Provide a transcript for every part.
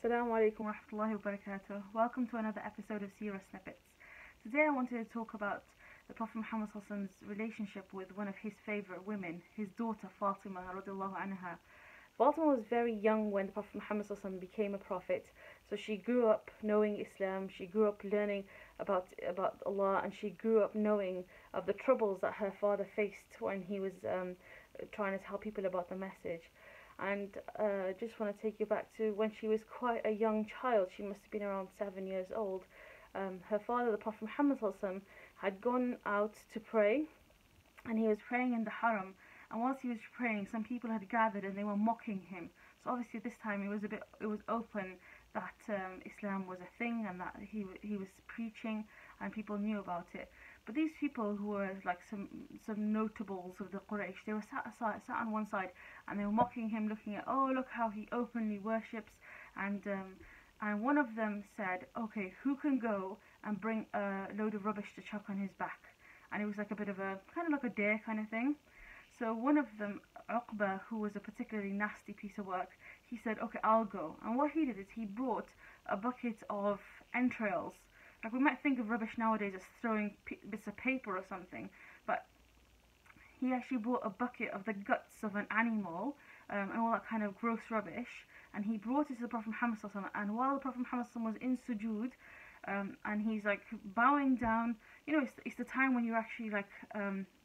Assalamu alaikum wa rahmatullahi wa barakatuh. Welcome to another episode of Sirah Snippets. Today I wanted to talk about the Prophet Muhammad's relationship with one of his favorite women, his daughter Fatima radiallahu anha. Fatima was very young when the Prophet Muhammad became a prophet, so she grew up knowing Islam, she grew up learning about Allah, and she grew up knowing of the troubles that her father faced when he was trying to tell people about the message. And just want to take you back to when she was quite a young child. She must have been around 7 years old. Her father, the Prophet Muhammad had gone out to pray, and he was praying in the haram. And whilst he was praying, some people had gathered and they were mocking him. So obviously this time it was open that Islam was a thing and that he was preaching and people knew about it. But these people who were like some notables of the Quraysh, they were sat on one side and they were mocking him, looking at, oh, look how he openly worships. And one of them said, okay, who can go and bring a load of rubbish to chuck on his back? And it was like a bit of a kind of like a dare kind of thing. So one of them, Uqba, who was a particularly nasty piece of work, he said, okay, I'll go. And what he did is he brought a bucket of entrails. Like we might think of rubbish nowadays as throwing bits of paper or something, but he actually brought a bucket of the guts of an animal and all that kind of gross rubbish, and he brought it to the Prophet Muhammad, and while the Prophet Muhammad was in sujood, and he's like bowing down, you know, it's the time when you're actually like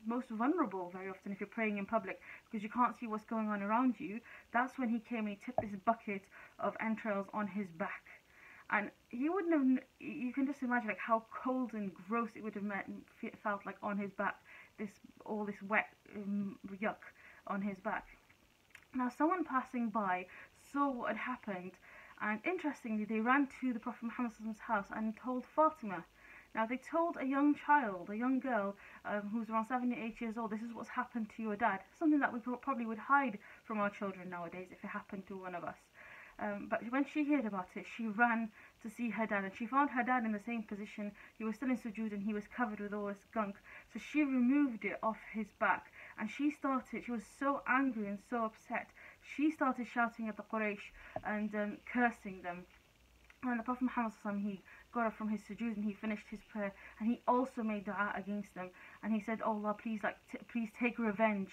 most vulnerable very often if you're praying in public, because you can't see what's going on around you. That's when he came and he tipped this bucket of entrails on his back. And he wouldn't have, you can just imagine like how cold and gross it would have felt like on his back, all this wet yuck on his back. Now someone passing by saw what had happened, and interestingly they ran to the Prophet Muhammad's house and told Fatima. Now they told a young child, a young girl who's around 7 or 8 years old, this is what's happened to your dad. Something that we probably would hide from our children nowadays if it happened to one of us. But when she heard about it, she ran to see her dad, and she found her dad in the same position. He was still in sujood and he was covered with all this gunk. So she removed it off his back, and she was so angry and so upset. She started shouting at the Quraysh and cursing them. And the Prophet Muhammad, he got up from his sujood and he finished his prayer, and he also made dua against them, and he said, oh Allah, please please take revenge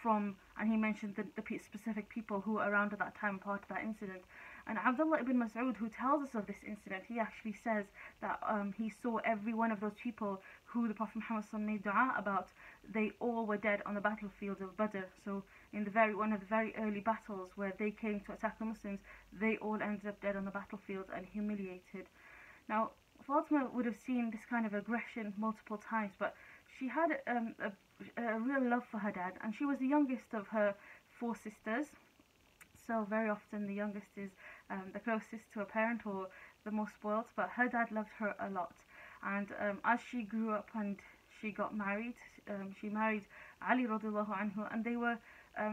from, and he mentioned the specific people who were around at that time, part of that incident. And Abdullah ibn Mas'ud, who tells us of this incident, he actually says that he saw every one of those people who the Prophet Muhammad made dua about, they all were dead on the battlefield of Badr. So in one of the very early battles where they came to attack the Muslims, they all ended up dead on the battlefield and humiliated. Now Fatima would have seen this kind of aggression multiple times, but she had a real love for her dad, and she was the youngest of her 4 sisters. So very often the youngest is the closest to a parent or the most spoilt, but her dad loved her a lot. And as she grew up and she got married, she married Ali radiallahu anhu, and they were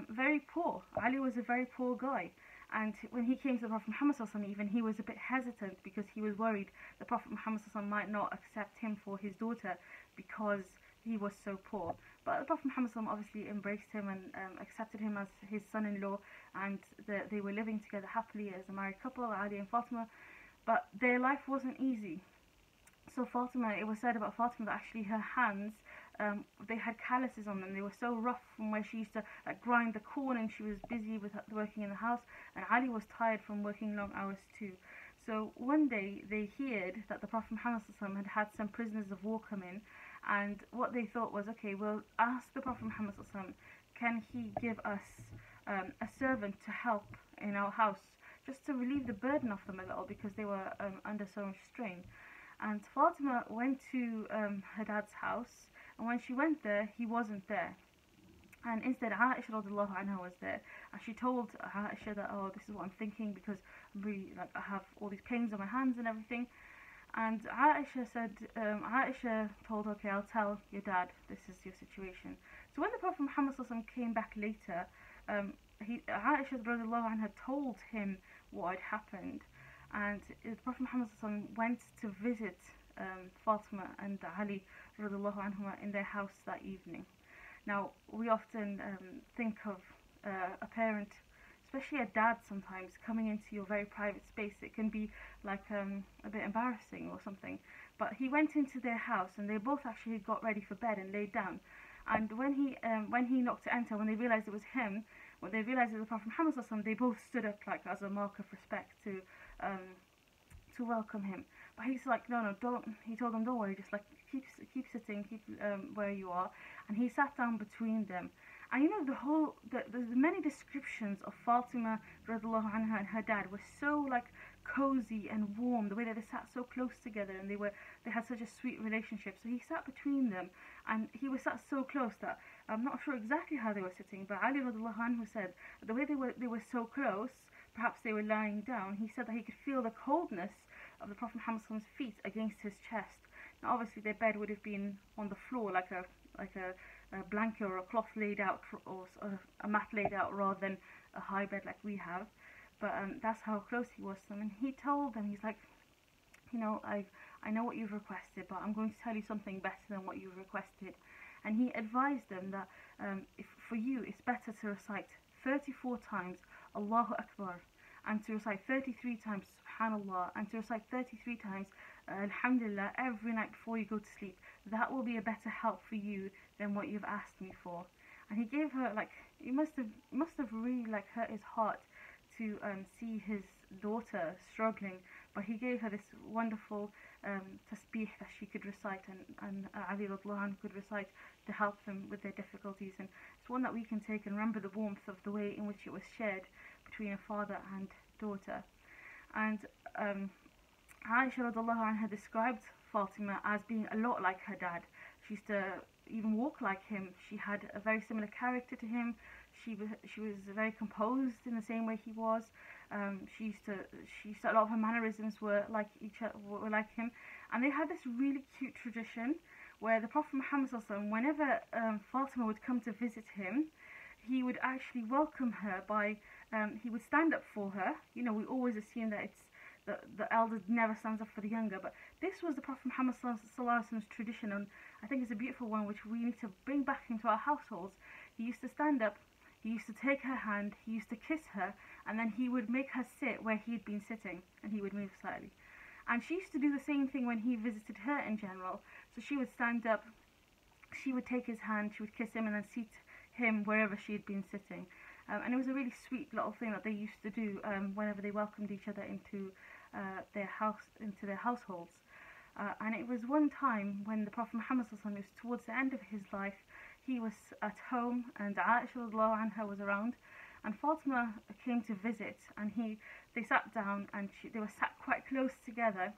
very poor. Ali was a very poor guy. And when he came to the Prophet Muhammad even, he was a bit hesitant because he was worried the Prophet Muhammad might not accept him for his daughter because he was so poor. But the Prophet Muhammad obviously embraced him and accepted him as his son-in-law, and they were living together happily as a married couple, Ali and Fatima. But their life wasn't easy. So Fatima, it was said about Fatima that actually her hands, they had calluses on them. They were so rough from where she used to grind the corn, and she was busy with working in the house, and Ali was tired from working long hours too. So one day they heard that the Prophet Muhammad had had some prisoners of war come in, and what they thought was, okay, we'll ask the Prophet Muhammad, can he give us a servant to help in our house, just to relieve the burden off them a little, because they were under so much strain. And Fatima went to her dad's house, and when she went there, he wasn't there. And instead, Aisha radiallahu anha was there, and she told Aisha that, oh, this is what I'm thinking, because I'm really, I have all these pains on my hands and everything. And Aisha told her, okay, I'll tell your dad, this is your situation. So when the Prophet Muhammad came back later, Aisha radiallahu anha told him what had happened. And the Prophet Muhammad went to visit Fatima and Ali radiallahu anhuma in their house that evening. Now we often think of a parent especially a dad sometimes coming into your very private space, it can be like a bit embarrassing or something. But he went into their house and they both actually got ready for bed and laid down. And when he knocked to enter, when they realized it was him, when they realized it was the Prophet Muhammad sallallahu alaihi wasallam, they both stood up like as a mark of respect to welcome him. But he's like, no, don't. He told them, don't worry, just like keep sitting, keep where you are. And he sat down between them. And you know, the many descriptions of Fatima radiallahu anha and her dad were so like cozy and warm, the way that they sat so close together, and they had such a sweet relationship. So he sat between them, and he was sat so close that I'm not sure exactly how they were sitting, but Ali radiallahu anhu said the way they were so close, perhaps they were lying down. He said that he could feel the coldness of the Prophet Muhammad's feet against his chest. Now obviously their bed would have been on the floor like a blanket or a cloth laid out, or a mat laid out, rather than a high bed like we have. But that's how close he was to them. And he told them, he's like, you know, I know what you've requested, but I'm going to tell you something better than what you've requested. And he advised them that if for you it's better to recite 34 times Allahu Akbar, and to recite 33 times Subhanallah, and to recite 33 times Alhamdulillah every night before you go to sleep. That will be a better help for you than what you've asked me for. And he gave her, like, it must have really like hurt his heart to see his daughter struggling, but he gave her this wonderful tasbih that she could recite, and Ali radiallahu anhu could recite to help them with their difficulties. And it's one that we can take and remember the warmth of the way in which it was shared between a father and daughter. And Aisha radiallahu anha described Fatima as being a lot like her dad. She used to even walk like him. She had a very similar character to him. She was very composed in the same way he was. She used to a lot of her mannerisms were like were like him, and they had this really cute tradition where the Prophet Muhammad sallallahu alaihi wasallam, whenever Fatima would come to visit him, he would actually welcome her by he would stand up for her. You know, we always assume that it's the elder never stands up for the younger, but this was the Prophet Muhammad sallallahu alaihi wasallam's tradition, and I think it's a beautiful one which we need to bring back into our households. He used to stand up, he used to take her hand, he used to kiss her, and then he would make her sit where he had been sitting, and he would move slightly. And she used to do the same thing when he visited her in general. So she would stand up, she would take his hand, she would kiss him, and then seat him wherever she had been sitting. And it was a really sweet little thing that they used to do whenever they welcomed each other into their households. And it was one time when the Prophet Muhammad sallallahu alaihi wasallam, was towards the end of his life. He was at home, and Aisha radiallahu anha was around, and Fatima came to visit, and they sat down, and they were sat quite close together.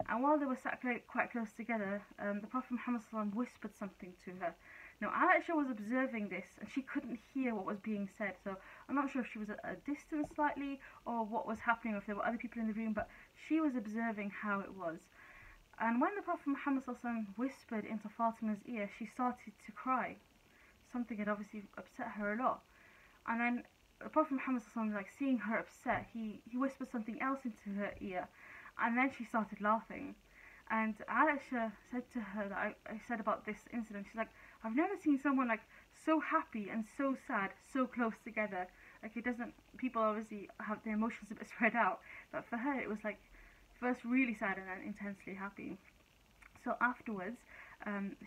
And while they were sat quite close together, the Prophet Muhammad sallallahu alaihi wasallam whispered something to her. Now Aisha was observing this, and she couldn't hear what was being said, so I'm not sure if she was at a distance slightly or what was happening, or if there were other people in the room, but she was observing how it was. And when the Prophet Muhammad sallallahu alaihi wasallam whispered into Fatima's ear, she started to cry. Something had obviously upset her a lot. And then the Prophet Muhammad sallallahu alaihi wasallam, like seeing her upset, he whispered something else into her ear, and then she started laughing. And Aisha said to her that I said about this incident, she's like, I've never seen someone like so happy and so sad so close together. Like, it doesn't, people obviously have their emotions a bit spread out, but for her it was like first really sad and then intensely happy. So afterwards,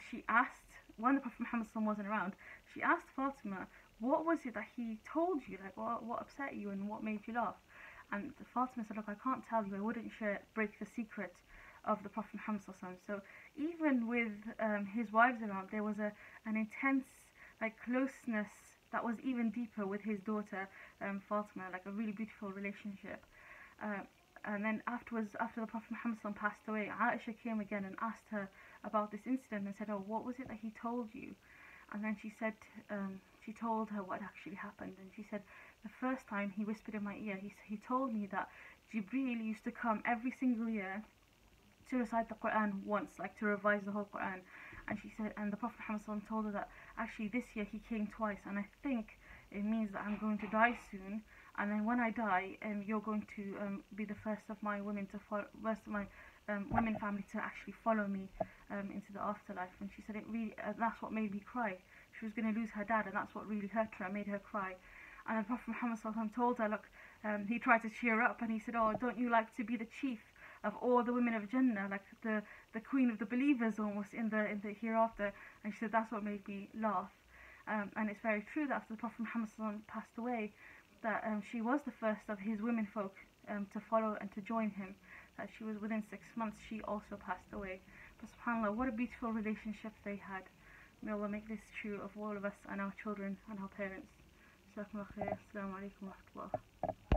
she asked, when the Prophet Muhammad wasn't around, she asked Fatima, what was it that he told you, like what upset you and what made you laugh? And Fatima said, look, I can't tell you, I wouldn't break the secret of the Prophet Muhammad. So even with his wives around, there was an intense like closeness that was even deeper with his daughter Fatima, like a really beautiful relationship. And then afterwards, after the Prophet Muhammad passed away, Aisha came again and asked her about this incident and said, oh, what was it that he told you? And then she said, she told her what actually happened, and she said, the first time he whispered in my ear, he told me that Jibreel used to come every single year to recite the Quran once, like to revise the whole Quran. And she said, and the Prophet Muhammad told her that actually this year he came twice, and I think it means that I'm going to die soon, and then when I die, you're going to be the first of my women to follow, rest of my women family to actually follow me into the afterlife. And she said it really, that's what made me cry. She was going to lose her dad, and that's what really hurt her and made her cry. And the Prophet Muhammad ﷺ told her, look, he tried to cheer her up and he said, oh, don't you like to be the chief of all the women of Jannah, like the queen of the believers almost in the hereafter? And she said, that's what made me laugh. And it's very true that after the Prophet Muhammad ﷺ passed away, that she was the first of his women folk to follow and to join him. That she was within 6 months, she also passed away. But subhanAllah, what a beautiful relationship they had. May Allah make this true of all of us and our children and our parents. Jazakumullah khair. Assalamu alaikum wa rahmatullah.